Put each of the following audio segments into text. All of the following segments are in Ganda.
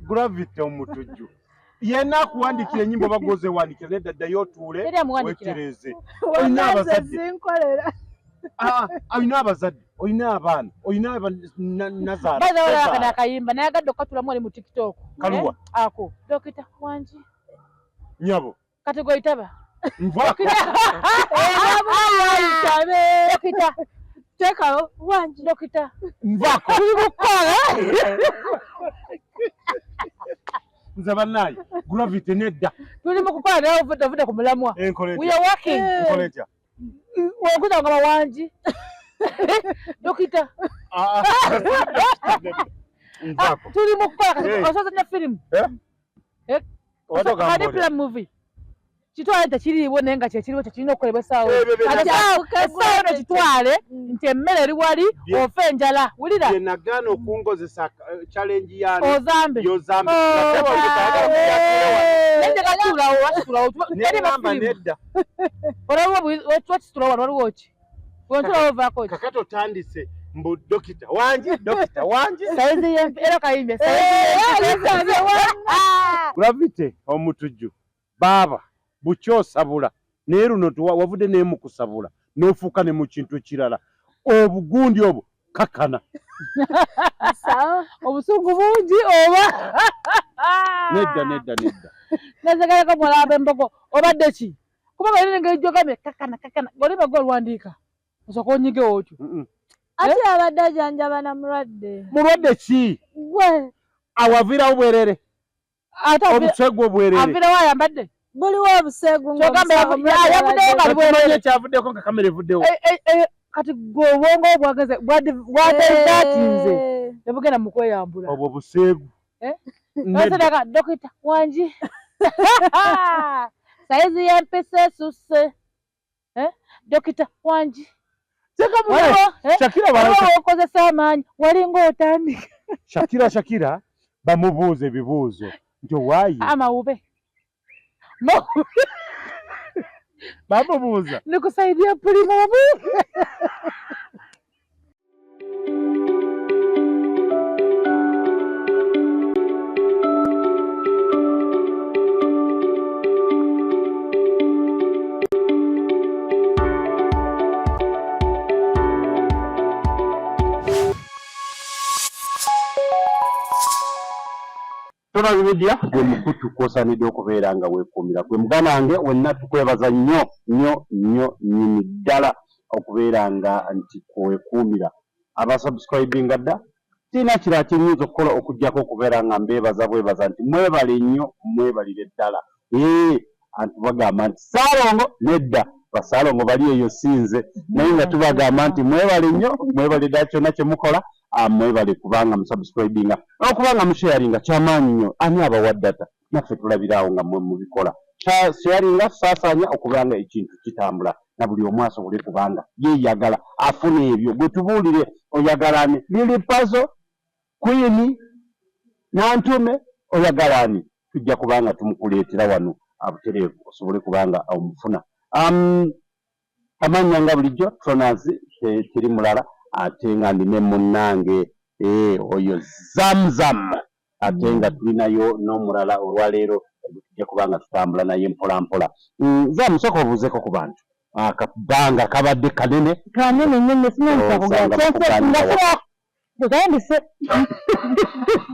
Gravity omutujju. Yena kuwandikira enyimbo bagoze wandikira nedda ddayo tuule wetereze. Oyina abazadde. Oyina abazadde. Oyina abaana. Oyina Nazara. Baza wala kana kayimba nayagadde okatulamu ali mu TikTok. Kaluwa. Ako. Dokita Wanji. Nyabo. Kati goitaba. Mvako. Dokita. Teka Wanji dokita. Mvako. Kulibukola. Nzabanai. Gravity nedda. Tuli mukukola nawe vuda ku mulamwa. We are working. Enkoleja. Wakuza ngaba Wanji. Dokita. Mvako. Tuli mukukola kasoza na film. Hadi film movie. Kitwale kiriwo nenga kiriwo kirina okolebwa sawo. Sawo kitwale nti emmere eri wali ofe enjala. Wulira. Ye nagano okungozesa challenge yani. Ozambe. Yozambe. Nende katulawo wasitulawo. Nende namba nedda. Olawo watitulawo waliwo ki? Wontulawo vaako ki? Kakato tandise mbu dokita Wanji. Saizi yempe era kayimbe. Saizi Gravity omutujju. Baba bukyosabula naye luno wavudde naye mu kusabula n'ofuuka ne mu kintu kirala obugundi obwo kakana obusungu bungi oba nedda nazagalako mulaba embogo obadde ki kubanga eri engeri gyogambye kakana oliba gwe olwandiika osooka onyige otyo ate abadde ajanjaba na mulwadde ki gwe awavirawo bwerere obusego obwerere avirawo ayambadde buliwo obuseegu ekyavuddeko nga kamera evuddewo kati gwe obwongo bwageze bwatinze tebugenda mu kweyambula obwo buseegu Sadaka Dokita Wanji. Saizi yempese esuse. Dokita Wanji. Shakira bana okozesa amaanyi walinga otandika. Shakira bamubuuze ebibuuzo nti waayi amawube. Bamubuuza nikusaidia pulima wabu. Tuna bimedia gwe mukutu kosanidde okubeera nga weekuumira gwe muganange wenna tukwebaza nnyo nyini ddala okubeera nga nti weekuumira abasubscribinga dda tiina kira kinyinza okukola okujjako okubeera nga bwebaza nti mwebale nnyo mwebalire ddala anti bagamba nti Ssaalongo nedda Basaalongo bali eyo sinze naye nga tubagamba nti mwebale nnyo mwebale ddala kyonna kye mukola mwebale kubanga musubscribinga okubanga musharinga kyamaanyi nnyo ani abawa data naffe tulabiraawo nga mwe mubikola sharinga saasanya okubanga ekintu kitambula na buli omu asobole kubanga yeeyagala afuna ebyo gwe tubuulire oyagalani Lily Pazo Queen Nantume oyagalani tujja kubanga tumukuleetera wano abutereevu osobole kubanga omufuna amannya nga bulijjo Tronazi teri mulala ate nga ndine munnange oyo Zamzam ate nga tulinayo n'omulala olwaleero tujja kubanga tutambula naye mpola Zamusoko obuuzeko ku bantu akabanga kabadde kanene nnyo sinansa kugamba tugambise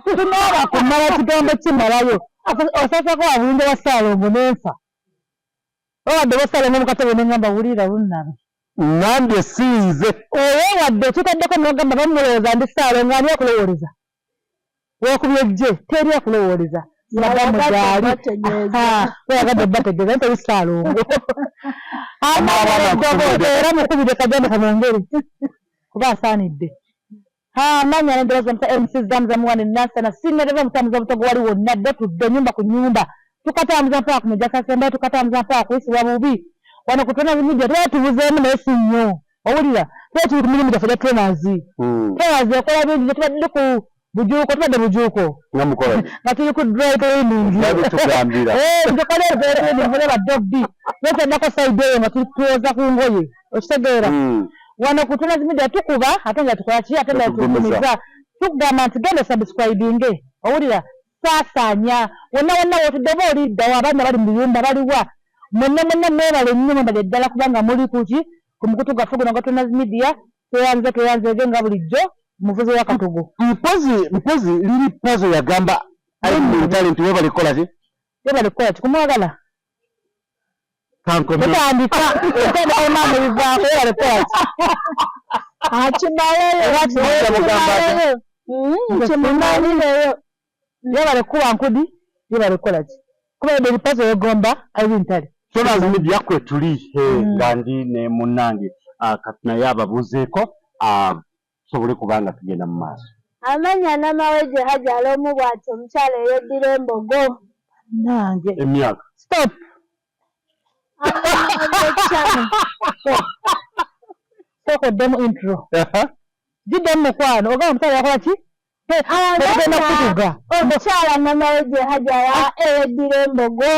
tunaaba kumala kigambo kimalayo osasako abulunde wa Ssaalongo n'enfa obadde Ssaalongo mu katebe n'engamba wulira lunnabe nange sinze oyo wadde kitaddeko n'ogamba bamulowooza ndi Ssaalongo ani akulowoleza weekubye gye teri akulowoleza madamu gaali weyagadde bategeeza nti oli Ssaalongo era mukubire kajambo kamwongere kuba asaanidde amanya nendereza MC Zamzam wane nasana sinereva mutamuza butogo wali wonna dde tudde nyumba ku nyumba tukatambuza mpaka ku Mujja Kasemba tukatambuza mpaka ku Isi Wabubi wano kutona bimujja tubuzeemu naye si nnyo owulira tuli ku mirimu gyaffe gya Tronazi ekola bingi tubadde ku bujuuko tubadde bujuuko nga tuli ku dry cleaning ngekoleezeeninga badogdi netaddako side eyo nga tuwoza ku ngoye okitegeera wano ku Tronazi media tukuba ate nga tukola ki ate nga tugumiza tugamba nti genda subscribinge owulira saasaanya wonna wotudde oba oliddawo abaana bali mu biyumba baliwa mwenna mwebale nnyo mwebale ddala kubanga muli kuki ku mukutu gaffe guno Gatonazi Media tweyanze nga bulijjo muvuzi wa Katogo. Mpozi Lily Puzzle yagamba ali talent webale kola ki? Webale kola ki kumwagala? Kankomera. Otandika omwana bivaako webale kola ki? Akimalayo. Kimumalireyo. Yebale kuba nkudi yebale kola ki? Kuba Lily Puzzle yegomba ali ntale. Gatonazi Media kwe tuli nga ndi ne munnange naye ababuuzeeko sobole kubanga tugenda mu maaso. Amanya n'amawejje hajala omu bw'ati omukyala eyeddira embogo. Nange. Emyaka. Stop. Soko demo intro. Jiddemu mukwano ogamba omukyala yakola ki? Tegenda kutuga. Omukyala n'amawejje hajala eyeddira embogo.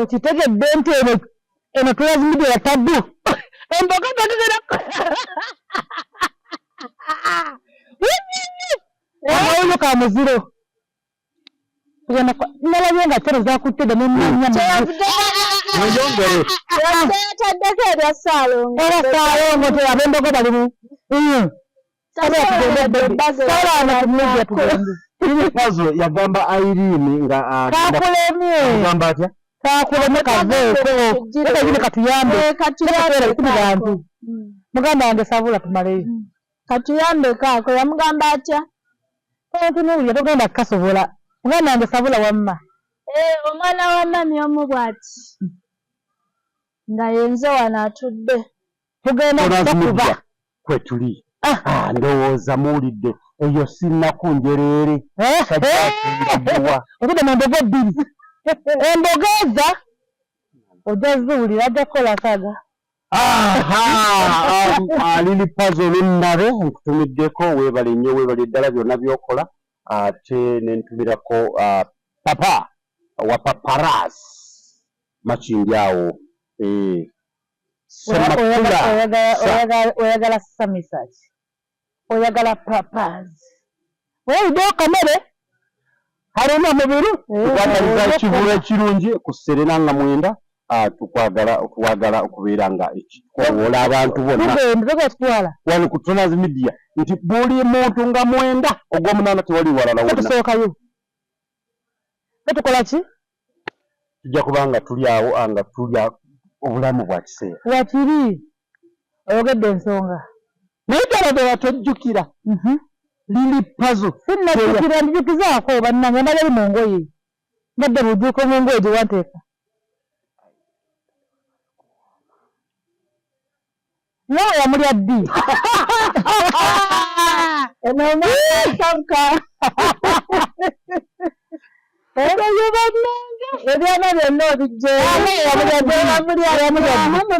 Kitegedde nti eno Gatonazi Media ya tabbu. Embogo tegera amawulo ka muziro nalabye nga ttero zakuttedde nemanya yataddeko erya Ssaalongo era Ssaalongo te ab'embogo balimu Lily Puzzle yagamba Irene nga kakulemye agamba atya? kakulemu kaveeko ekazine katuyambe bantu muganda wange Sabula tumaleyo katuyambe kaako yamugamba atya? ntunuulira togenda kukasobola muganda wange Sabula wamma omwana wa mami omu bw'ati nga yenze wano atudde tugenda kukuba kwe tuli ndowooza muwulidde eyo sinnaku njereere otudde mu mbogo bbiri embogo eza ojja ziwulira ajja kukola kaga Lily Puzzle nnabe nkutumiddeko weebale nnyo weebale ddala byonna byokola ate nentumirako papa wa Paparazzi Makindi awo oyagala samisaki oyagala Paparazzi oyawuddeyo kamere haruna mubiru twagaliza ekivulo ekirungi ku Serena nga mwenda tukwagala okubeera nga ekikowola abantu bonna wano ku Gatonazi Media nti buli muntu nga mwenda ogw'omunaana tewali walala wonna tusookayo tukola ki tujja kuba nga tuli awo nga tulya obulamu bwa kiseera wakiri oyogedde ensonga naye ddala ddala tojjukira Lily Puzzle sinnajjukira njijukizaako bannange ndaba eri mu ngoye mbadde bujuuko mu ngoye gye wanteeka nawe yamulya ddi enomaasabuka ebyana byonna obijjeemu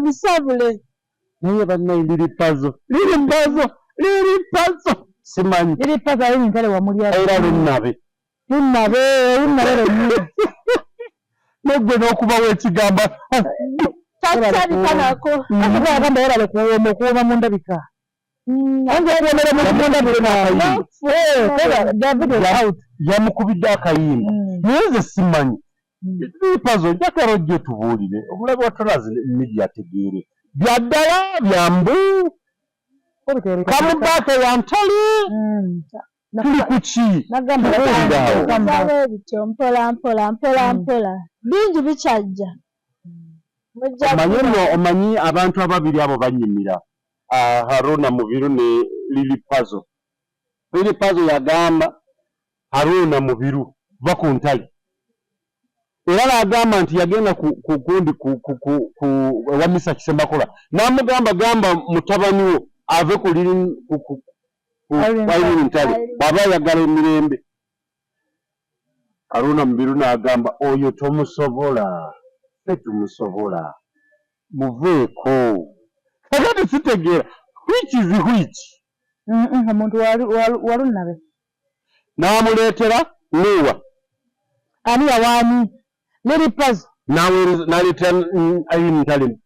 bisabule naye bannaye Lily Puzzle simanyi Lily Puzzle ali ntale wamulya era lunnabe lunnyini negwe n'okubawo ekigamba takisabikanako agamba yerale kuwooma okuwooma mu ndabika yamukubidde akayimba naye nze simanyi Lily Puzzle ojja kera ojje tubuulire obulabe bwa Gatonazi Media ategeere byaddala byambu kamubaate wantali tuli ku ki ebityo mpola bingi bikyajja omanyi abantu ababiri abo banyimira Haruna Mubiru ne Lily Puzzle. Lily Puzzle yagamba Haruna Mubiru va ku ntale era n'agamba nti yagenda kukundi ewa Misa Kisembakola n'amugamba gamba mutabani wo ave ku Irene ntale baba yagala emirembe. Haruna Mubiru n'agamba oyo tomusobola tumusobola muveeko agati sitegeera which omuntu walunnabe n'amuleetera Nowa ani yawaani Lily Puzzle n'aleetera Irene ntale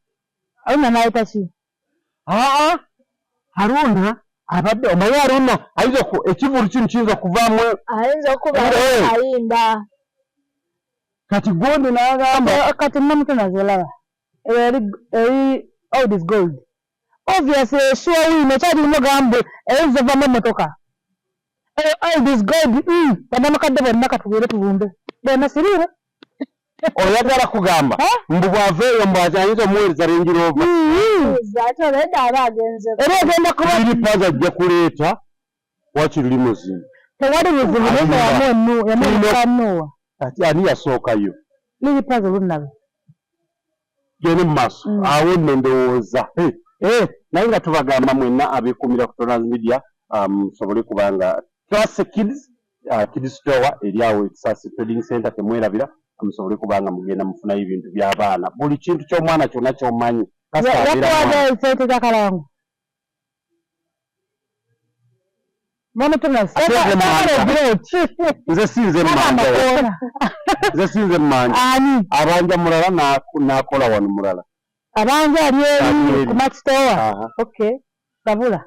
Haruna n'aleeta ki Haruna abadde omanyi alonna ayinza ekivulu kino kiyinza okuvaamu ayinza okuba ayimba kati gondi n'agamba kati mmamuto nazolaba eri old is gold obviously essuwa wiino ekyalirimu gambe eyinza ovaamu emmotoka old is gold bannamukadde bonna katugere tubumbe bonna siriire oyagala kugamba mbu bw'aveeyo mbu ayinza omuweereza Range Rover ate olwedda aba agenze era ogenda kuba liripazi ajja kuleeta wakiri limuzini tewali buzibu naye yamuwa ati ani yasookayo liripazi olunabe gende mu maaso awo nno ndowooza naye nga tubagamba mwenna abeekuumira ku Torrens Media musobole kubanga Classic Kids Store eri awo Ekisasi Trading Center temwerabira musobole kubanga mugenda mufunayo ebintu by'abaana buli kintu ky'omwana kyonna ky'omanyi yakuwaga esente z'akalango nze sinze mmanja abanja mulala n'akola wano mulala abanja ali eri ku Max Tower sabula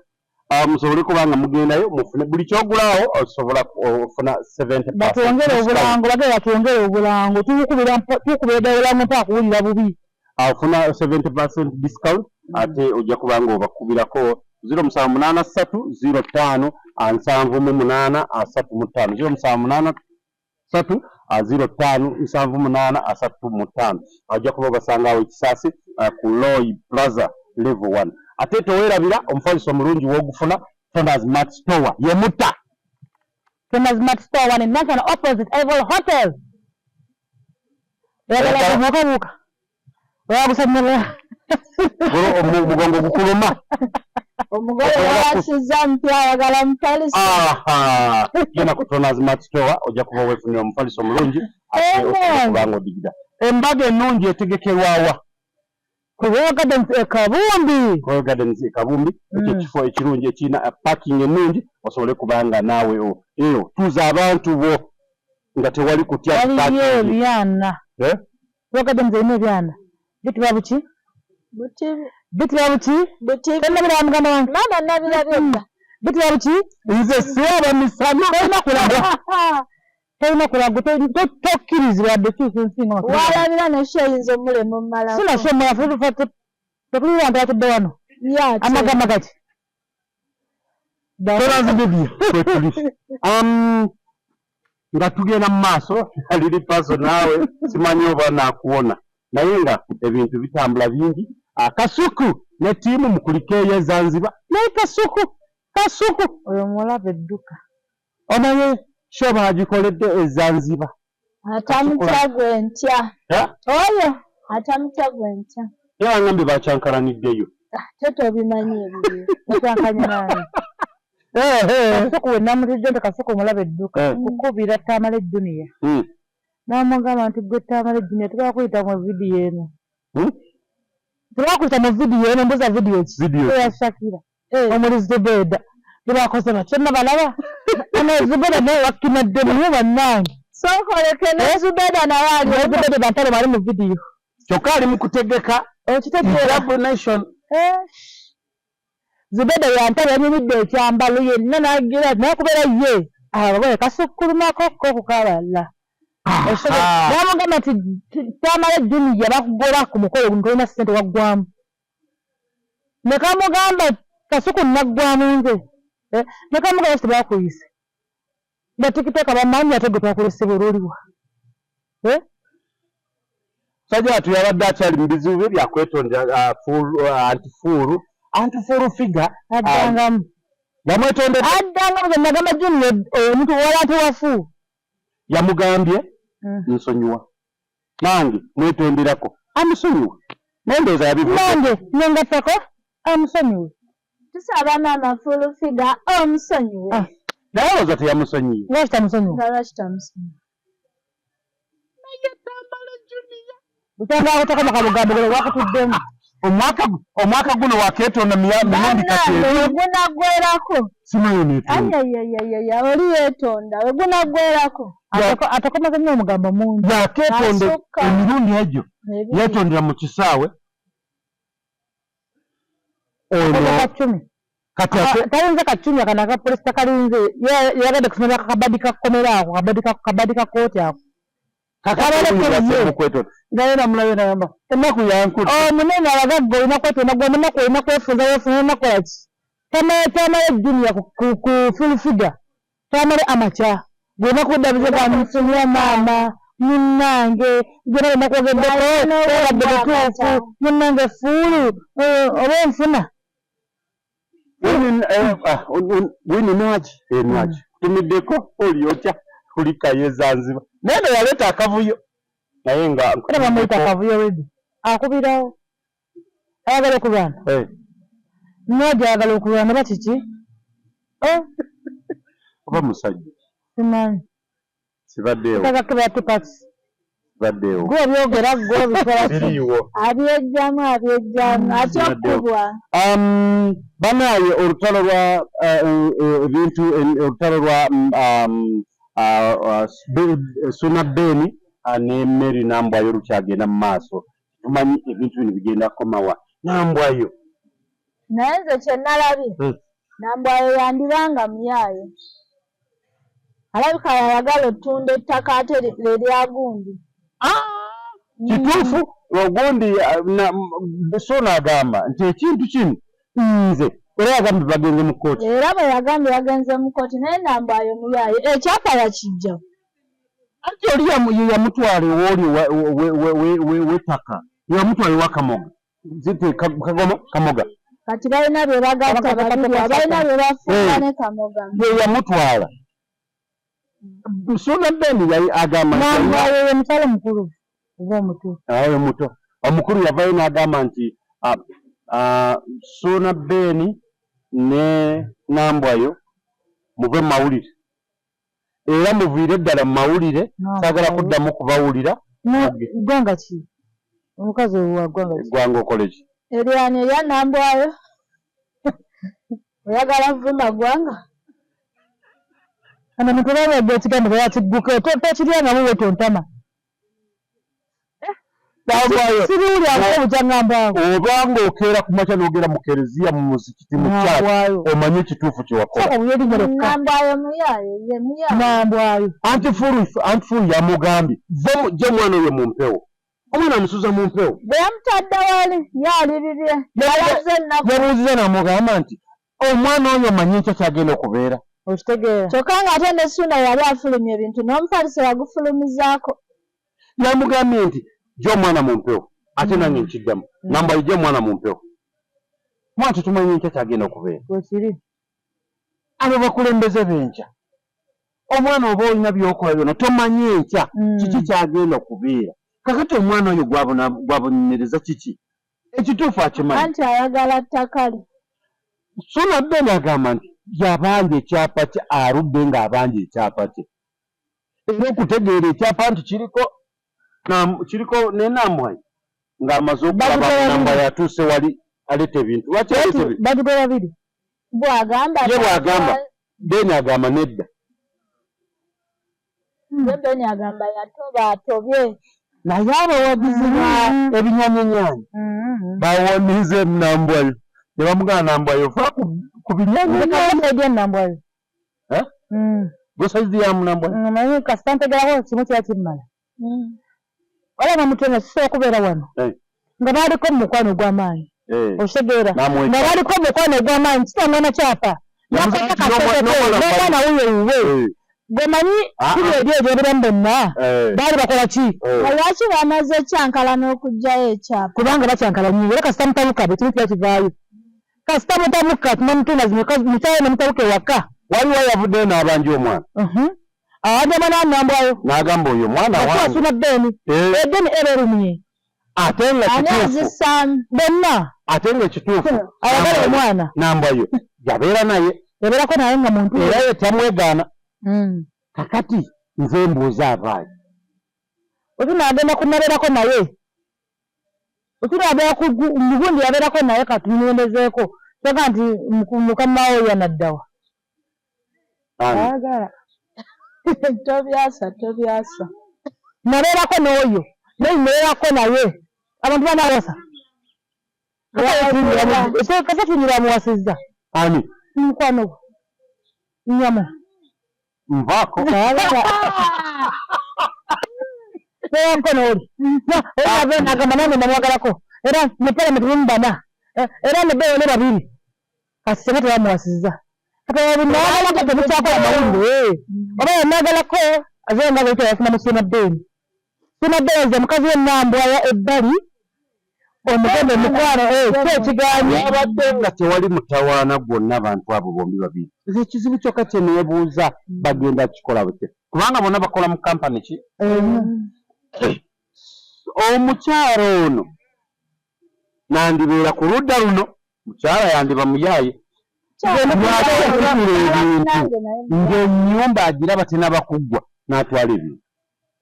musobole kubanga mugendayo mufune buli kyogulawo osobola ofuna 70%. Batwongere obulango bagenda batwongere obulango tukubira obulango mpaka kuwulira bubi afuna 70% discount ate ojja kubanga obakubirako 0783 05 785 0783 ajja kuba basanga awo Ekisasi ku Loy Plaza level 1 ate towerabira omufaliso omulungi w'ogufuna Torrens Mart Store yemuta Torrens Mart Store one in National opposite Evil Hotel yagala kumukabuka wagusamira omugongo gukuluma omugole wasiza mpya ayagala mufaliso genda ku Torrens Mart Store ojja kuba weefunira omufaliso omulungi kubanga odigida embaga ennungi etegekerwawa Royal Gardens Kabumbi ekyo kifo ekirungi ekirina parking ennungi osobole kubanga naawe eyo tuza abantu bo nga tewali kutya ebyana Royal Gardens erina ebyana bitibwa buki bitibwa buki tennabira muganda wange mama nabirabye bitibwa buki nze siwaba misana tolina kulago tokkirizibwa adde kisinsinga walabira nekyeyinza omulemu mmala sina shomola tetulira nti atudde wano amagama gaki Torrens Media kwetuli nga tugenda mu maaso aliri paso naawe simanyi oba naakuwona naye nga ebintu bitambula bingi Kasuku ne ttiimu mukuliko ey'Ezanzibar naye Kasuku oyo mulaba edduka omanyi sho baagikoledde eZanzibar atamutya gwe ntya oyo atamutya gwe ntya yaŋŋambye bakyankalaniddeyo tobimanyi ebyo ekyankanye naani Kasuku we namutijjo nti Kasuku mulaba edduka kukubira Tamale Junior n'amugamba nti gwe Tamale Junior tubakuyita mu vidiyo eno tubakuyita mu vidiyo eno mbuza vidiyo ki eya Shakira omuli Zubeda tubakoze batyo nabalaba ono Zubeda naye wakinadde mumu bannange sokoleke ne Zubeda naye ali Zubeda bantale bali mu vidiyo kyokka ali mu kutegeka okitegeera nation Zubeda yantale yanyumidde ekyambalo yenna nagira nakubeera ye abawe kasukkulumako kokukabala namugamba nti Tamale Junior bakugoba ku mukolo guno tolina ssente waggwamu nekamugamba Kasuku naggwamu nze nekamugamba nti bakuyise batikiteka bamanyi ate gwe twakulese bweruliwa sajja atu yabadde akyali mu bizibu bye byakwetondera antifuulu figa addangamu yamwetondera addangamu ze nagamba Junior omuntu walanti wafu yamugambye nsonyiwa nange mwetonderako amusonyiwa nendooza nange nengattako amusonyiwe tusaba maama fuulu figa omusonyiwe naye olowooza teyamusonyiwe lwaki tamusonyiwe lwaki tamusonyiwe utanga kutoka makalugambo gole wakutuddemu omwaka guno wakeetonda mirundi kati wegunaggwerako simayo neetonda oli yeetonda wegunaggwerako atakomaze nnyo omugambo mungi yakeetonda emirundi egyo yeetondera mu kisaawe ono kati kayinza kacunya kana ka polisi takalinze yagadde kusomera kabadi kakomera ako kabadi ka kooti ako ngayera mulayo nayamba ennaku yankutte omunene abagagga olina kwetonda gwe omunaku olina kwefunza wefunza onakolaki tamale juniya ku fulufiga tamale amaca gwena kuddabiza bamufunira maama munnange gena olina kwogeddeko obadde butuufu munnange fuulu oba enfuna wini nwaki tumiddeko olyotya kulikayo ezanziba naye ne yaleeta akavuyo naye nga era bamuyita akavuyo redi akubirawo ayagala okulwana nodi ayagala okulwana ba kiki oba musajja simanyi sibaddeewo sibaddeewo gwe byogera gwe bikola biriiwo abyejjamu ate okubwa banaaye olutalo lwa ebintu olutalo lwa Suna Beni ne Mary Nambwayo lukyagenda mu maaso tumanyi ebintu bino bigenda kukomawa Nambwayo naye nze kye nalabye Nambwayo yandibanga muyaayo alabika yayagala otunda ettaka ate leryagundi kituufu ogundi so n'agamba nti ekintu kino nze era yagambye bagenze mu kkooti era bwe yagambye yagenze mu kkooti naye Nambwayo muyaayo ekyapa yakijja anti oli yamutwala ewooli w'ettaka yamutwala ewa Kamoga zite Kamoga kati balina bye bagatta babiri balina bye bafunga ne Kamoga ye yamutwala Suna Beni yali agamba Nambwayo ye mutwalo mukulu oba omuto ayo muto omukulu yavayo n'agamba nti Suna Beni ne Nambwayo muve mu mawulire era muviire ddala mu mawulire saagala kuddamu kubawulira ggwanga ki omukazi wa gwanga okole ki eryani erya Nambwayo oyagala vuma gwanga ana mutulabadde ekigambo yakigguka tokiryangamu wetontama siriwuli akobujangambaago obanga okeera ku makya n'ogera mu kereziya mu muzikiti mu kyaki omanye ekituufu kye wakola Nambwayo muyaayo ye muyaayo Nambwayo antifulu yamugambye gye omwana oyo mu mpewo omwana amusuza mu mpewo bwe yamutadde wali yalibibye yalaze ennaku yabuuziza n'amugamba nti omwana oyo omanye ekyo kyagenda okubeera okitegeera kyokka ng'ate ne Suna yali afulumya ebintu n'omufaliso yagufulumizaako yamugambye nti gy'omwana mu mpewo ate nange nkiddamu Nambwayo gy'omwana mu mpewo mwati tumanyi nkya kyagenda okubeera wekiri abo bakulembeze b'enkya omwana oba olina by'okola byonna tomanyi enkya kiki kyagenda okubeera kakati omwana oyo gwabonereza kiki ekituufu akimanyi anti ayagala ttakali Suna Beni agamba nti yabanja ekyapa kye aludde ng'abanja ekyapa kye era okutegeera ekyapa nti kiriko ne Nambwayo ng'amaze okulaba Nambwayo atuuse wali aleeta ebintu lwaki aleeta ebintu baduga babiri bw'agamba ye bw'agamba Beni agamba nedda ye Beni agamba yatoba atobye naye abawagizi ebinyanyanyanyi bawanize Nambwayo ne bamugamba Nambwayo fa ku binyanyanyanyi Nambwayo gwe saizi ya Nambwayo naye kasita ntegerako kimu kiba kimmala olaba mutwe sisobola okubeera wano nga baaliko mu mukwano ogw'amaanyi okitegeera nga baaliko mu mukwano ogw'amaanyi kitangana kyapa n'omwana wuyo wuwe gwemanyi kiri ebyo ebyobulamu bonna baali bakola ki lwaki bamaze ekyankala n'okugjayo ekyapa kubanga bakyankalanyi era kasita mutabuka bwe kimu kiba kivaayo kasita mutabuka tunamutunda zino mukyayo ne mutabuka ewaka waliwo yavuddeyo n'abanja omwana awagamba Nambwayo n'agamba oyo mwana wange Suna Beni edeni ererumye ate nga kituufu bonna ate nga ekituufu ayagala omwana Nambwayo yabeera naye yabeerako naye nga muntu era ye tamwegaana kakati nze mbuuza abaayi otunaagenda kunabeerako naye otunabeera mugundi yabeerako naye katunyondezeeko toga nti mukama we yanaddawa ayagala tobyasa nabeerako n'oyo naye nabeerako naye abantu banawasa kasa tunyira muwasizza Ani? Mukwano. Nyama. Mvako. Ewa mkono oli. Era vena agamanane na mwagalako. Era nepele metumbana. Era nebeo leba bili. Asema tuwamuwasiza. Kata wabinagala kata mchako ya mawinde. Oba nagalako azenga wito yafuna musina beni. Sina beni mkazi ya nambu ya ebali. Omugende mukwano kyekiganyi abadde nga tewali mutawaana gwonna abantu abo bombi babiri. Ekizibu kyokka kye neebuuza bagenda kikola bute? Kubanga bonna bakola mu kampani ki? Omukyala ono nandibeera ku ludda luno, mukyala yandiba muyaaye. Ng'ennyumba agiraba tenaba kuggwa n'atwala ebintu.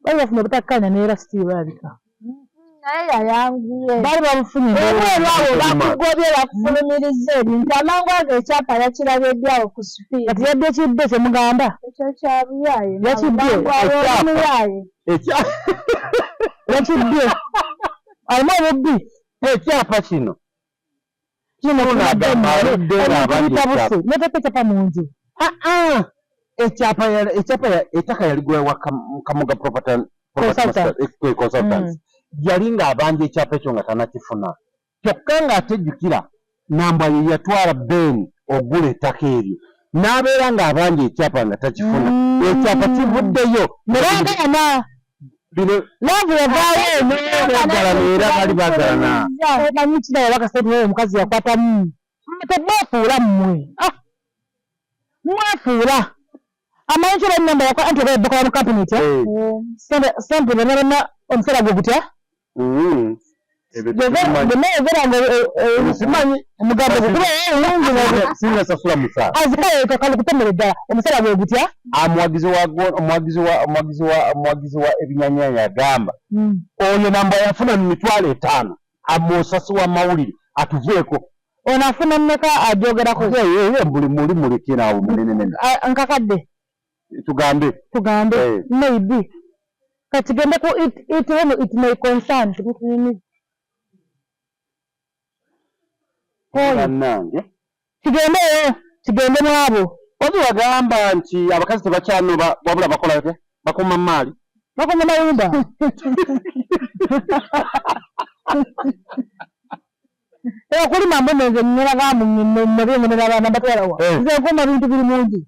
Bali bafuna obutakkanya neera Steve alabika. Naye yayanguye. Bali bamufunye olwabo bakugobye bakufulumiriza ebintu amangu ago ekyapa yakirabye awo ku sipiidi. Kati yadde ekidde kyemugamba. Ekyo kya buyaaye. Yakidde muyaaye. Yakidde. Alina obubbi. Ekyapa kino. Netepekyapa mu nju. Ekyapa ettaka yaligula Kamuga Property Consultants. Yali ng'abanja ekyapa ekyo nga tannakifuna. Kyokka ng'atejjukira namba ye yatwala Ben ogula ettaka eryo. N'abeera ng'abanja ekyapa nga takifuna. Ekyapa kivuddeyo. Neragana. Laavu yavaayo era bali bagalana. Omanyi kirayo bakaseetuweyo omukazi yakwatamu. Temwefuula mmwe. Mwefuula. Amanyi kyo bannamba yakwa anti oba ebbakola mu kampuni etya? Sente benalema omusala gwe gutya? Simanyi omugambo sinasasula musaala. Azikayo kakali kutemere ddala omusala gwe gutya? Omuwagizi wa ebinyanyanya agamba oyo namba yafuna mu 5,000 amusasi wa mawulire atuveeko. Ono afuna mmeka ajogerako? Buli muli muleke naawo munene. Nkakadde. Tugambe. Maybe. Kati gende ku it may concern. Kigende mwabo. Obi wagamba nti abakazi tebakyanoba wabula bakola bate? Bakuma maali. Bakuma mayumba. Kuli mambo nze nnera gamu nnero n'abaana batwala wa. Nze kuma bintu biri mungi.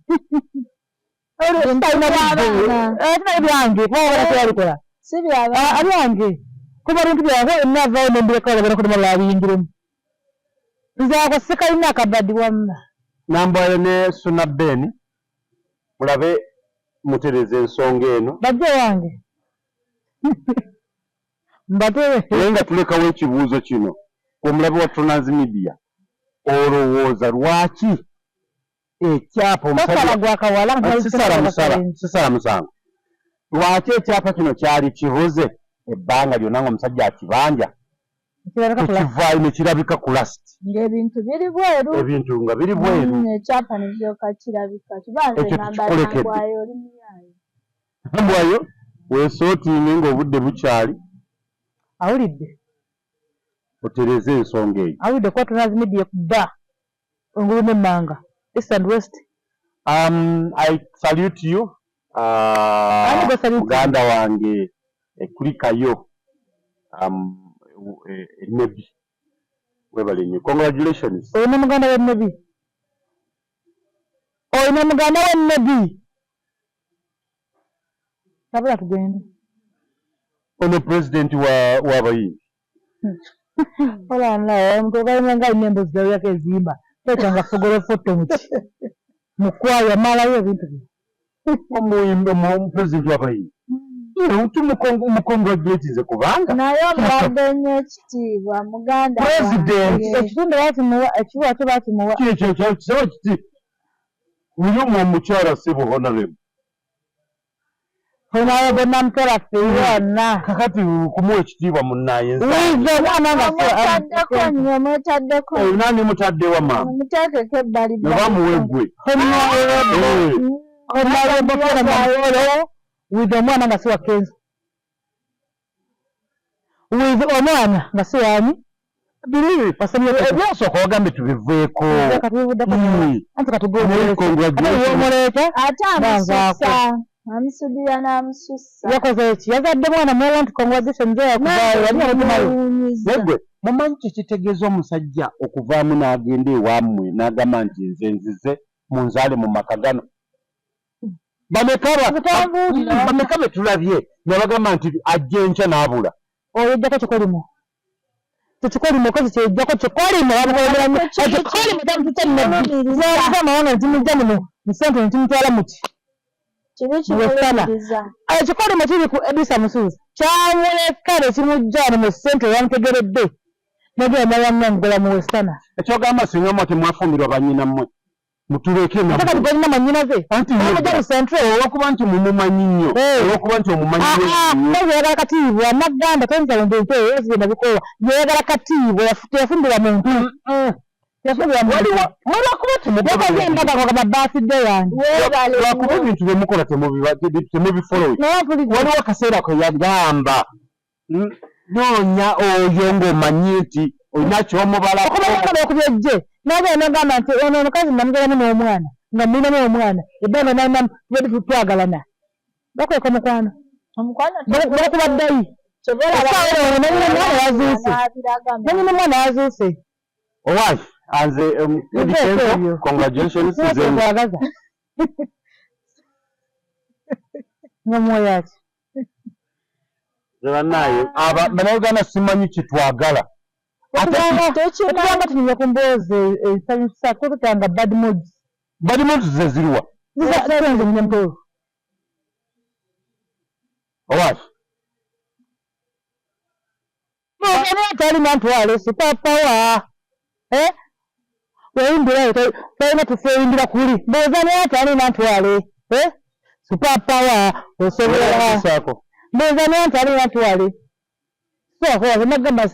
Ebyange kuba teyalikola si byaba abyange kuba bintu byange navayo nembirekawo bana kudima labiyingiremu nze ako sikalina akabadi wamma nambayo ne Suna Ben mulabe mutereze ensonga eno bajje wange mbatewe naye nga tulekawo ekibuuzo kino omulabe wa Trans Media olowooza lwaki ekyapa sisala musango lwaki ekyapa kino kyali kihoze ebbanga lyonna ng'omusajja akibanja tekivaayo ne kirabika ku lasiti ng'ebintu biri bweru ebintu nga biri bweru ekyapa ne kiryoka kirabika kibanze nambaayo oli muyaayo nambwayo weesootinge ng'obudde bukyali awulidde otereze ensonga eyo awulidde kuba Trans Media kubba ongulu n'emmanga East and West. I salute you. Muganda wange kulikayo Nebi. Webale nnyo. Congratulations. Oyina muganda wa Nebi. Kabula tugende. Ono president w'abayimbi. Ola nlawo omuntu ogalina nga alina embuzi zawe yako ezimba. Tekanga fugolo foto muki. Mukwaya malayo ebintu bye. President w'abayimbi. Mukongratulations kubanga. Naye omubadde nnyo ekitiibwa muganda President. Ekitundu bakimuwa ekiwa kyo bakimuwa. Kisaba kiti. Uyu omukyala sibo honorable. Honorable namutera ffe yonna. Kakati kumuwa ekitiibwa munnaye nsa. mwetaddeko. Nani mutaddewa maama? Muteekeko ebbali ne bamuwa eggwe. Honorable Fera Mayolo with omwana nga si wa Kenzo. With omwana nga si wani. biri ebyasooka wagambe tubiveeko ate amususa amusudira n'amususa yakoze eki yazadde mwana muwala nti congratulations negwe mumanyi kikitegeeza omusajja okuvaamu n'agenda ewammwe n'agamba nti nze nzize munzaale mu maka gano bameka be tulabye nabagamba nti ajja enkya n'abula oyo ejjako kikolimo tekikolimo kozi kyejjako kikolimo amawanga ntimujja muno musente ntimutwala muki ekikolimo kiri ku Edisa Musuuza kyamuleka ne kimujjaano mu ssente yamutegeredde negenda yamwangola mu Westana ekyogamba singa mwe temwafumbirwa bannyinammwe mutuleke kati golina manyinaze amujja mu Central olwokuba nti mumumanyi nnyo olwokuba nti omumanyi yayagala katiibwa Naganda tensalo ezigenda bikola yayagala katiibwa teyafumbirwa muntu lwakuba ebintu byemukola temubifolowe waliwo akaseera kwe yagamba noonya oyo ng'omanyi nti olina kyomubalakubyeje nagenda nagamba nti ono omukazi namugeramu n'omwana nga mulinamu omwana ebbanga nanamu tubadde twagalana bakweka omukwano bakubaddayi nanyina omwana yazuuse owaayi anze congratulations agaza nomwoyaki bannaaye bannayuganda simanyi kitwagala kubanga tunyumya ku mboozi ensanyusa tutanga bad moods ze ziriwa zizenze munyamtoro owaayi talina ntwale sipapawa weyimbirayo talina tufeeyimbira kuli mbooza naye talina ntwale sipapawa osobola mbooza naye talina ntwale soakowaze nagamba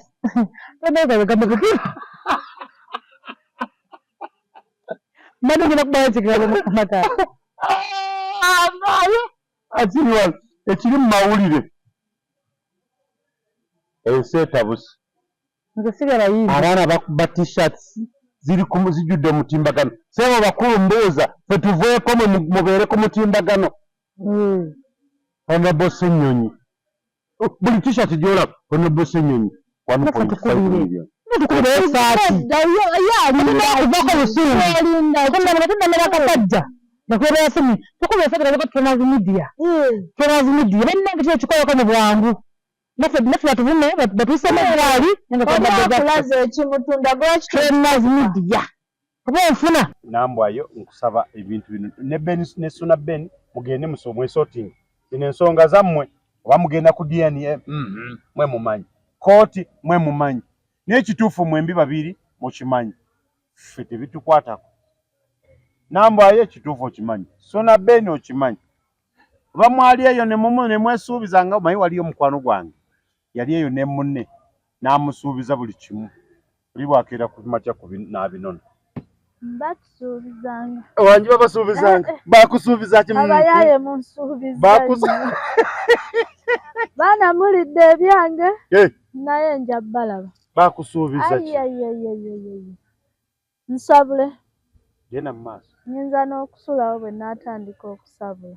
madugina kubayokigamata akiriwa ekiri mu mawulire ensi etabusi abaana bakuba t-shirts zijjudde omutimbagano sebo bakulu mbooza fe tuveeko mubeere ku mutimbagano honorable Ssenyonyi buli t-shirt gyolaba honorable Ssenyonyi akasajja nakuba yasimi tukubeesagerako Trans Media bennange kikoyoko mu bwangu naffe batuvume batuisemu ebyali Trans Media oba onfuna nambwayo nkusaba ebintu bino ne Suna Ben mugende mwesorting zino ensonga zammwe oba mugenda ku DNA mwe mumanyi kooti mwe mumanyi n'ekituufu mwembi babiri mukimanyi ffe tebitukwatako nambwayo ekituufu okimanyi Suna Ben okimanyi oba mwali eyo ne mwesuubiza nga omanyi waliyo mukwano gwange yali eyo ne munne n'amusuubiza buli kimu oli bwakeera ku makya n'abinona batusuubizanga wanji babasuubizanga bakusuubiza ki abayaye munsuubiza baana mulidde ebyange naye nja balaba bakusuubiza ki nsabule genda mu maaso nyinza n'okusulawo bwe naatandika okusabula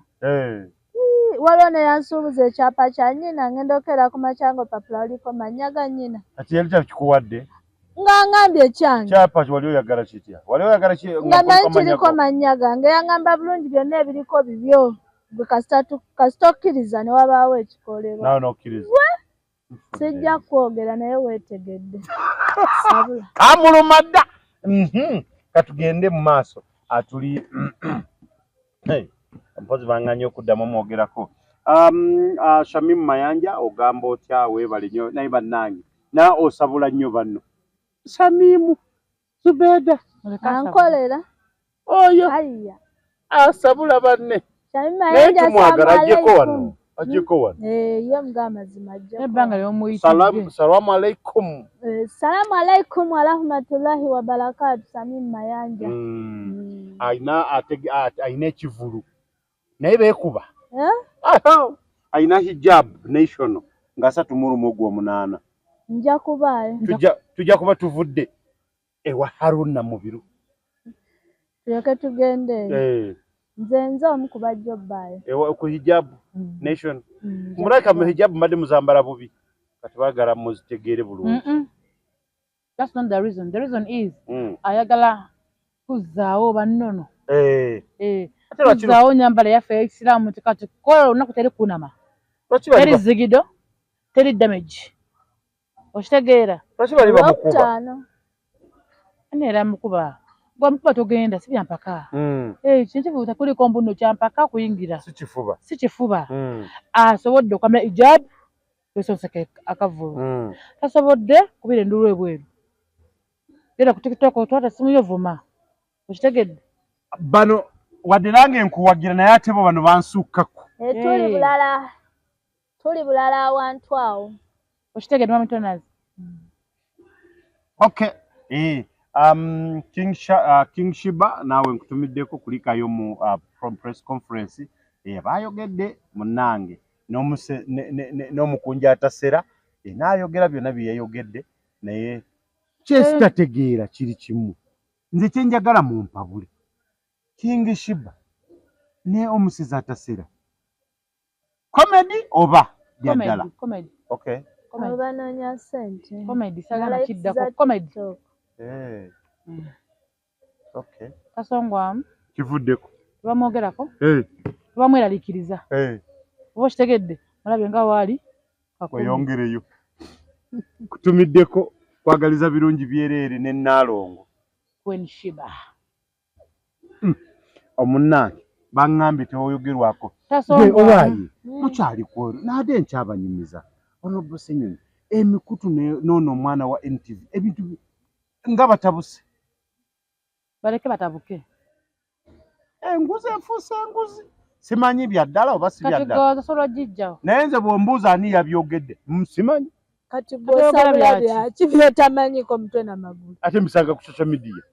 waliwo neyansuubiza ekyapa kya nnyina ngenda okeera ku makyango papula oliko mannya ga nnyina kati yali kyakikuwadde nga ngambye ekyange kyapa wali oyagala kitya wali oyagala nga manyi kiriko mannya gange yangamba bulungi byonna ebiriko bibyo gwe kasita okkiriza ne wabaawo ekikolebwa nawe nokkiriza sijja kwogera naye weetegedde amuluma dda katugende mu maaso atuli mpozi banganya okuddamu omwogerako Shamimu Mayanja ogamba otya weebale nnyo naye bannange na osabula nnyo banno Shamimu Zubeda ankolera oyo asabula banne Shamimu Mayanja ajjeko wano ye mga amazima ajja ebbanga ly'omuyitidde salamu alaikum salamu alaikum wa rahmatullahi wa barakatu Shamimu Mayanja ayina ekivulu naye beekuba ayina hijab national nga 3 mu ogw'omunaana nja kubaayo. Tujja kuba tuvudde ewa Haruna Mubiru. Tuleke tugende. Nze omu ku bajja obbaayo. Ewa ku hijab nation. Mulaka mu hijab mbadde muzambala bubi. Kati baagala muzitegeere bulungi. That's not the reason. The reason is ayagala kuzaawo bannono. Kuzaawo nyambala yaffe ey'Isiraamu kati kola olunaku teri kunama. Teri zigido, teri damage. Okitegeera? Lwaki bali bamukuba? Ani era mukuba? Bwamukuba togenda si bya mpaka. Kintu takuliko mbuno kya mpaka kuyingira. Si kifuba. Asobodde okwambala hijab tososeke akavulu. Tasobodde kubira endulu ebweru. Era ku TikTok otwata simu yovuma. Okitegedde? Bano wadde nange nkuwagira naye ate bo bano bansukkako. Tuli bulala awantu awo. Okitegedde Mami Tonas? Okay. King Shiba nawe nkutumiddeko kulikayo mu press conference bayogedde munnange n'omukunja atasera n'ayogera byonna bye yayogedde naye kyesitategeera kiri kimu nze kyenjagala mu mpabule King Shiba ne omusizi atasera comedy oba byaddala comedy. Okay. Abanoonya ssente. Comedy sagala kiddako comedy. Okay. Kasongwamu Kivuddeko. Bamwogerako. Bamweraliikiriza. Oba kitegedde mulabye nga waali weyongereyo kutumiddeko kwagaliza birungi byereere ne Naalongo. Queen Shiba. Omunnange baŋŋambye tewoyogerwako. Tasongwamu. Mukyali kweru naade nkyabanyumiza. Honorable Senyonyi emikutu n'ono omwana wa NTV ebintu nga batabuse. Baleke batabuke. Enguzi efuuse enguzi. Simanyi byaddala oba si byaddala. Kati goza solo jijjawo. Naye nze bw'ombuuza ani yabyogedde simanyi. Kati gw'osabula byaki byotamanyiko mutwe n'amagulu. Ate mbisanga ku social media.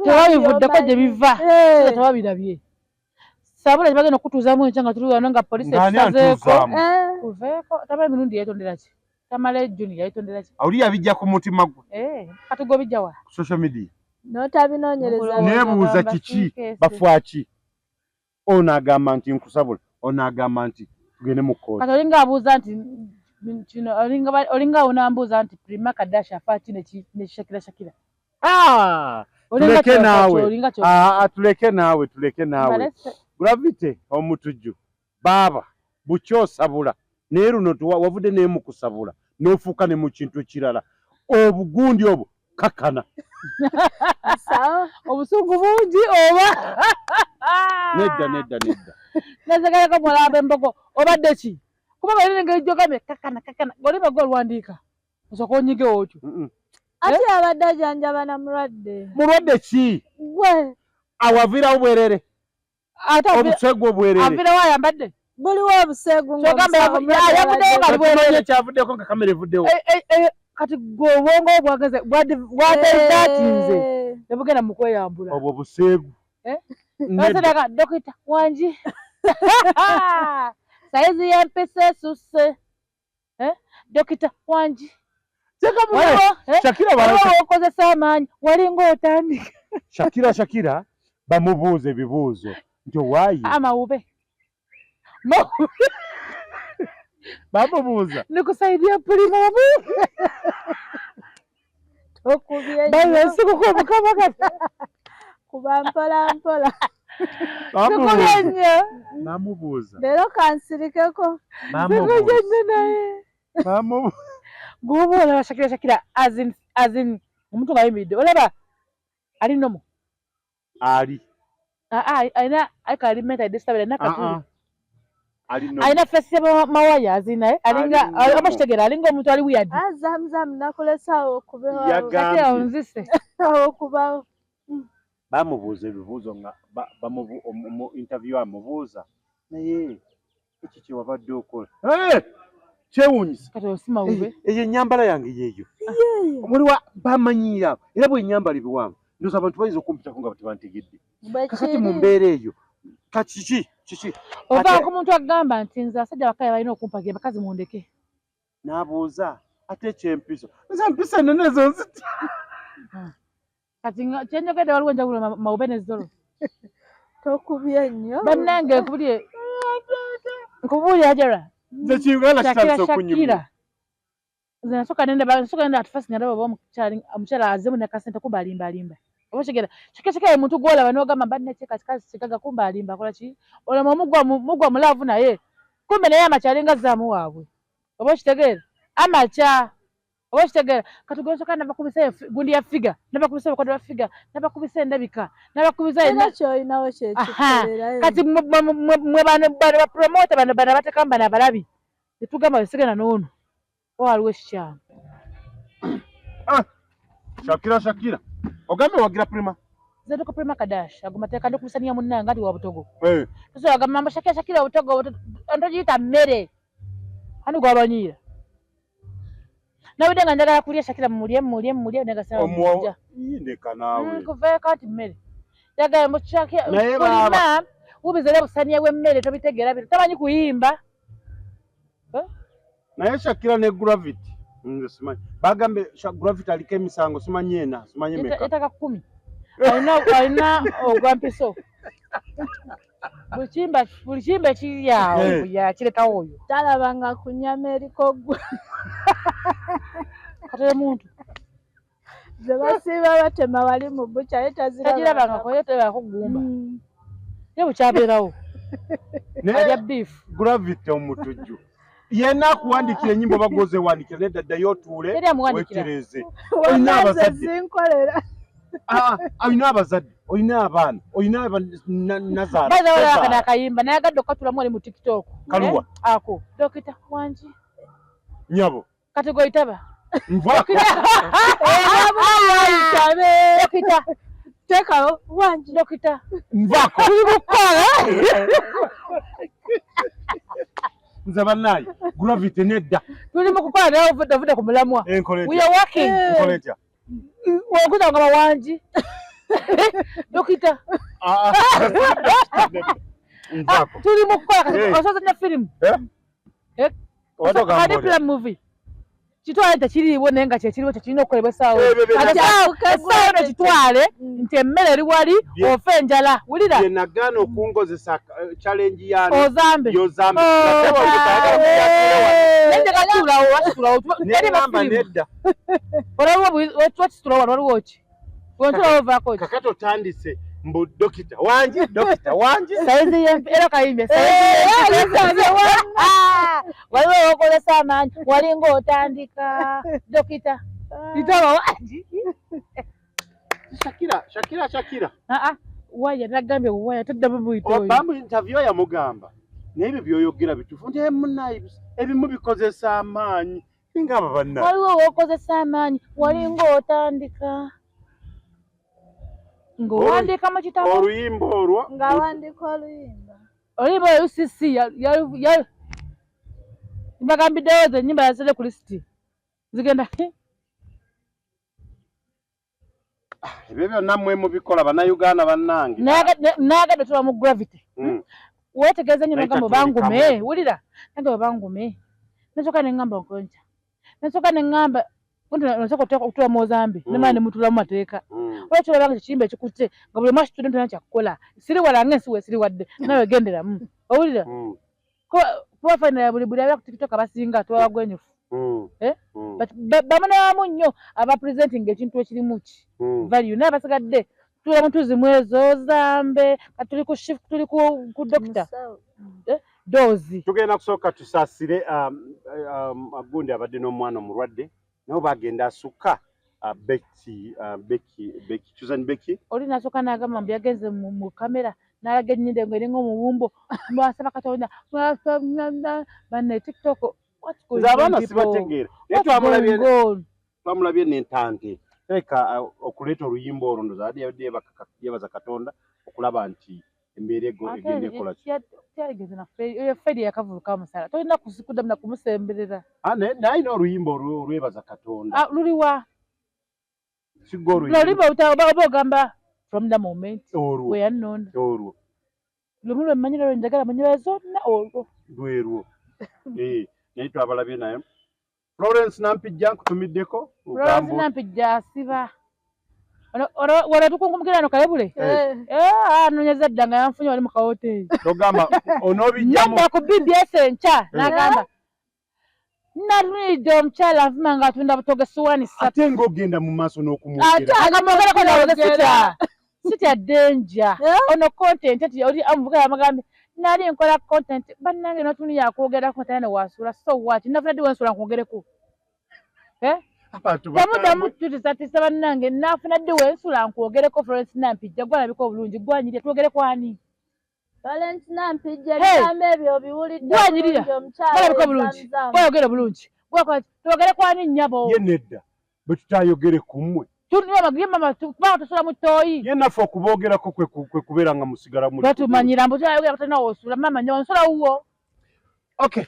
Tewabivuddeko gye biva. Tewabirabye. Sabula gye bagenda okutuuzaamu enkya nga tuli wano nga poliisi etusazeeko. Kuveeko tamanyi mirundi yayitondera ki? Tamala Juni yayitondera ki? Oli yabijja ku mutima gwe. Kati gwe wa? Ku social media. N'otabinoonyereza. Neebuuza kiki bafuwa ki? Ono agamba nti nkusabula. Ono agamba nti tugende mu kkooti. Kati olinga abuuza nti kino olinga unambuuza nti Prima Kardashian afa ki ne Shakira. Tuleke naawe. Tuleke naawe. Gravity omutujju. Baba bukyosabula. Naye luno wavudde naye mu kusabula. N'ofuuka ne mu kintu ekirala. Obugundi obwo kakana. Obusungu bungi oba. Nedda. Nazagalako mulaba embogo obadde ki? Kuba balina engeri gy'ogambye kakana. Oli bagwe olwandiika. Osooka onyige otyo. Ate abadde ajanjaba na mulwadde. Mulwadde ki? Gwe. Awavirawo bwerere. Obusegu obwerere. Avirawo ayambadde. Buliwo obusegu ekyavuddeko nga kamera evuddewo. Kati gwe obwongo bwageze bwatezatinze nebugenda mu kweyambula. Obwo buseegu. Nasadaka Dokita Wanji. Saizi y'empisa esusse. Dokita Wanji. Shakira okozesa amaanyi walinga otandika. Shakira bamubuuza ebibuuzo nti owaayi amawube bamubuuza nikusaidia Prima bamuwube okubye sikuko omukama kati kuba mpola bamubuuza leero kansirikeko naye gwoba olaba Shakira as in omuntu ng'ayimiridde olaba ali nomo ali alina alimenta edestabile alina katulu alina fesi mawaya azinaye alinga amashitegera alinga omuntu ali weird. Zamu nakulesawo okubeho Shakira onzise okubaho. Bamubuuza ebibuuzo nga mu interview amubuuza naye ekyo kye wabadde okola kyewuunyisa kati osima wube eyo ennyambala yange yeeyo omuliwa bamanyiira era bw'ennyambala ebiwanvu ndoza abantu bayinza okumpitako nga tebantegedde kakati mu mbeera eyo kiki ovaako omuntu agamba nti nze abasajja bakaya balina okumpagira bakazi mundeke n'abuuza ate kyempiso nze mpisa nenezo nziti kati kyenjogedde waliwo enjawulo Mawube ne Zolo tokubye nnyo bannange nkubuulira Ajara nze kingala kitandise okunyumira nze nasooka nenda atufasi nalaba oba omukyala azemu ne kasente kuba alimba oba kigera kikekeke omuntu gwolaba n'ogamba mbadde kikazi kikaga kumba alimba akola ki olama mugwa mulaavu naye kumbe naye amakyali nga zaamu waabwe oba okitegeera amakya oba okitegeera katugosooka nabakubisa gundi ya figa nabakubisa obukodde bwa figa nabakubisa endabika nabakubisa kyolinawo kyekikolerera kati mwe bapromota bano batekamba bano abalabi tetugamba besigana n'ono waliwo ekikyamu Shakira ogambe wagira prima zetuko prima kadash agumateeka ndokusania munnanga ati wa butogo tuso agamba mambo Shakira butogo ntojiyita mmere ani gwabanyira nawedde nga njagala kulya Shakira mulye negasaaja yindeka nawe kuveeko ati mmere yagala mbu Shakira olina wubizere busania w'emmere tobitegeera bino tamanyi kuyimba naye Shakira ne Gravity simanyi bagambe Gravity aliko emisango simanyi meka etaka 10 alina ogwa mpiso buli kimba ekiri awo yakirekawo oyo talabanga ku nnyama eriko gwe kate muntu ze basiiba batema wali mu buca ye tazirabangako gumba ye bukyabeerawo alya beef Gravity omutujju yena akuwandikira ennyimba bagoze wandikira nedda ddayo otuule wetereze olina abazadde zinkolera olina abazadde olina abaana olina Nazara bazawolakana akayimba nayagadde okukatulamu ali mu TikTok kaluwa ako Dokita Wanji nyabo kati goyitaba nvako Dokita tekawo Wanji Dokita nvako tulimukola nze bannaye Gravity nedda tuli mu kukola naye ovudde ku mulamwa we are working enkoletya wokuza nga Wanji Dokita nvako tuli mu kukola osoza ne firimu kadi plan movie kitwale tekiriiwo naye nga kyekiriwo kyekirina okukolebwa essaawa essaawa eno kitwale nti emmere eri wali ofe enjala wulira ye nagaana okungozesa challenge yani ozambe nenjagatuulawo nedda olwakisitula waliwo ki wentulawo ovaako kakati otandise mbu Dokita Wanji saizi era kayimbye waliwo wokozesa amaanyi walinga otandika Dokita itaba Wanji Shakira waya nagambye waya toddamu buyitoyo bamu interview yamugamba n'ebyo byoyogera bitufu nti munayi ebimu bikozesa amaanyi ngaba banna waliwo wokozesa amaanyi walinga otandika ng'owandiika mu kitabo oluyimba olwo ng'awandiika oluyimba UCC mbagambiddewo ze ennyimba yazire ku lisiti zigenda ebyo byonna mmwe mubikola bannayuganda bannange nayagadde tuba mu Gravity weetegereza nnyo nogamba obangume wulira nange obangume nasooka neŋŋamba nkonca nasooka neŋŋamba nosooka okutuula mu Ozambe nemala ne mutula mu mateeka olwekyo olabanga ekiyimba ekikutte nga buli mwaki tudde ntona kyakukola siri walange ensi weesiri wadde nawe genderamu owulira kuba fainala buli abira ku TikTok abasinga tubabagwenyufu bamu nabamu nnyo abapresentinga ekintu ekirimu ki value naye abasigadde tula mutuzi mwezo Ozambe tuli ku shift tuli ku Dokita dozi tugenda kusooka tusaasire gundi abadde n'omwana omulwadde nabo bagenda asukka Becky oli nasooka n'agamba mbu yagenze mu kamera n'alaga ennyindo ngo eringa omuwumbo mwasaba Katonda banne TikTok nze abaana sibategeera naye twamulabye n'entante leka okuleeta oluyimba olwo ndoza yadde yebaza Katonda okulaba nti embeera egenda ekola kyageze nayo Fedi yakavuluka musala tolina kusikuddamu na kumusemberera nayina oluyimba olwebaza Katonda luliwa sigga oluyimba oba ogamba from the moment we yanonda olwo lumu lwe mmanyira lwe njagala manyira zonna olwo lwerwo naye twabalabye naye Florence Nampijja nkutumiddeko. Florence Nampijja asiba. Wala tukunkumukira no Kalebule. Anonyeza ddanga yanfunye wali mu kahoteri. Togamba onobijjamu. Nanda ku BBS encha nagamba. Nalwidde omukyala avuma nga atunda butoge suwani ssatu. Ate ng'ogenda mu maaso n'okumwogera. Ate agamwogerako nawe sitya danger. Ono content eti oli amuvuga yamagambye nali nkola content bannange n'otuni yakwogerako mutane wasula so what nafuna ddi wensula nkwogereko. Tamudamu tutisa bannange nafuna ddi wensula nkwogereko Florence Nampijja gwalabika obulungi gwanyirira twogereko ani. Florence Nampijja bigambo ebyo biwulidde gwanyirira gwalabika obulungi gwayogera bulungi twogereko ani nnyabo. Ye nedda bwe tutayogere ku mmwe. Tuniwa magimba matuba tusula mutoyi. Ye nafe okuboogerako kwe kubeera nga musigala mu. Batumanyira mbu tuyayogera kutana osula mama nnyo nsula wuwo. Okay.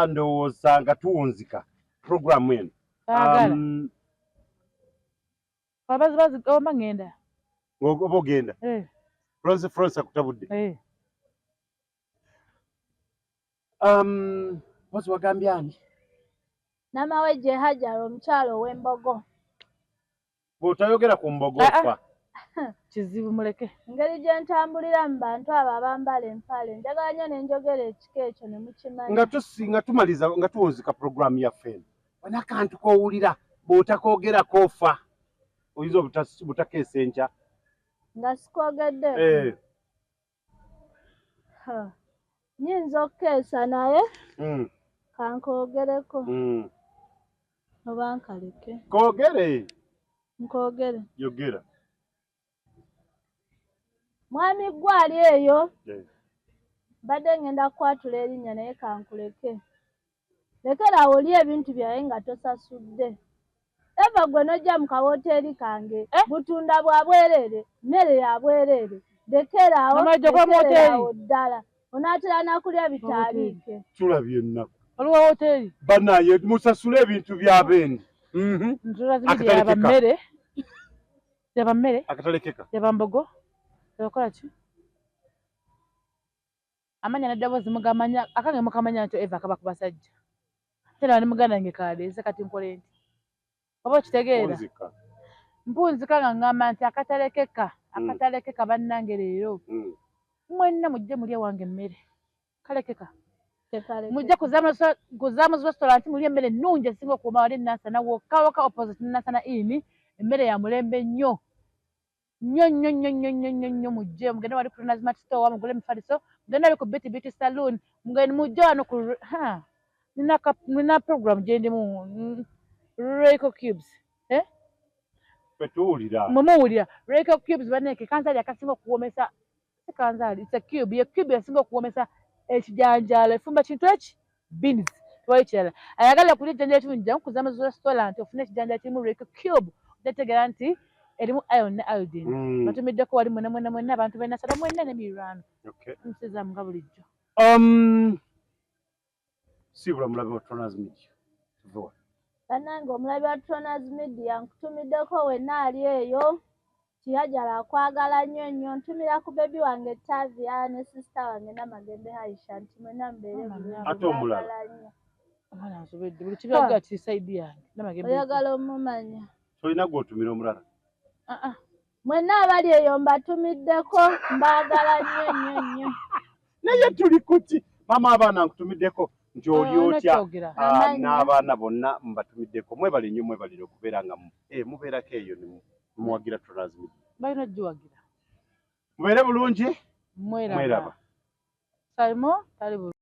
Ndowooza nga tuwunzika programu eno. Abazi goma ngenda. Oba ogenda? Florence akutabudde. Bozi wagambye ani? Namawejje Hajara omukyalo ow'Embogo. Bw'otayogera ku Mbogo fa. Kizibu muleke. Engeri gye ntambulira mu bantu abo abambala empale njagala nnyo ne njogera ekika ekyo ne mukimanyi. Nga tumaliza nga tuwunzika programu yaffe eno. Wana akantu k'owulira bw'otakoogerako ofa. Oyinza obutakeesa enkya. Nga sikwogeddeko. Nyinza okukeesa naye kankoogereko. Oba nkaleke. Koogere. Nkoogere. Yogera. Mwami gwali eyo. Badde ngenda kukwatula erinnya naye kankuleke. Lekera oli ebintu byawe nga tosasudde. Eva gwe nojja mu kawoteeri kange butunda bwa bwereere mmere ya bwereere. Lekerawo ddala. Onaatera nakulya bitaliike. Tulabye ennaku. Waliwo woteeri. Banaye musasule ebintu by'abendi. Yaba mmere. Yaba mmere. Akatalekeka. Yaba mbogo. Yakola ki? Amanya n'eddoboozi mugamanya akange mukamanya nti Eva akaba ku basajja. Tera ni muganda nge kaaleeze kati nkole nti. Oba okitegeera? Mpunzika nga ngamba nti akatalekeka bannange leero. Mwenna mujje mulye wange emmere. Kalekeka. Mujje kuzaamu restaurant mulye emmere ennungi esinga okuuma wali Nansana wokka opposite Nansana Inn emmere ya mulembe nnyo. Nnyo mujje mugende wali ku Nazmat Store mugule mifaliso mugende wali ku Beauty Saloon mugende mujje wano ku nina program gye ndimu Reiko Cubes. Petuulira. Mumuwulira Reiko Cubes baneke kanzali akasinga okuwomesa kanzali it's a cube ye cube yasinga okuwomesa ekijanjalo efumba kintu eki beans twali kirala ayagala kulya ejjanja ekirungi kuzaamu restaurant ofune ekijanjalo kirimu Reiko Cube otetegera nti erimu iron ne iodine. Batumiddeko wali mwenna abantu b'Nansana mwenna n'emiriraano. Nsiza nga bulijjo. Sibula mulabe wa Tronaz Media. Bannange omulabi wa Tronaz Media nkutumiddeko wenna ali eyo. Kiyajala akwagala nnyo ntumira ku bebi wange Tavia ne sister wange Namagembe Aisha nti mwenna mbeere bulungi. Ate omulala. Omwana nsobedde buli kibaga kiri sayidi yange Namagembe. Oyagala omumanya. Tolina gw'otumira omulala. Mwenna abali eyo mbatumiddeko mbaagala nnyo. Naye tuli kuti mama abaana nkutumiddeko nti oli otya n'abaana bonna mbatumiddeko mwebale nnyo mwebalire okubeera nga mubeerako eyo muwagira Tronaz Media. Balina giwagira. Mubeere bulungi. Mweraba. Salimo tali bulungi.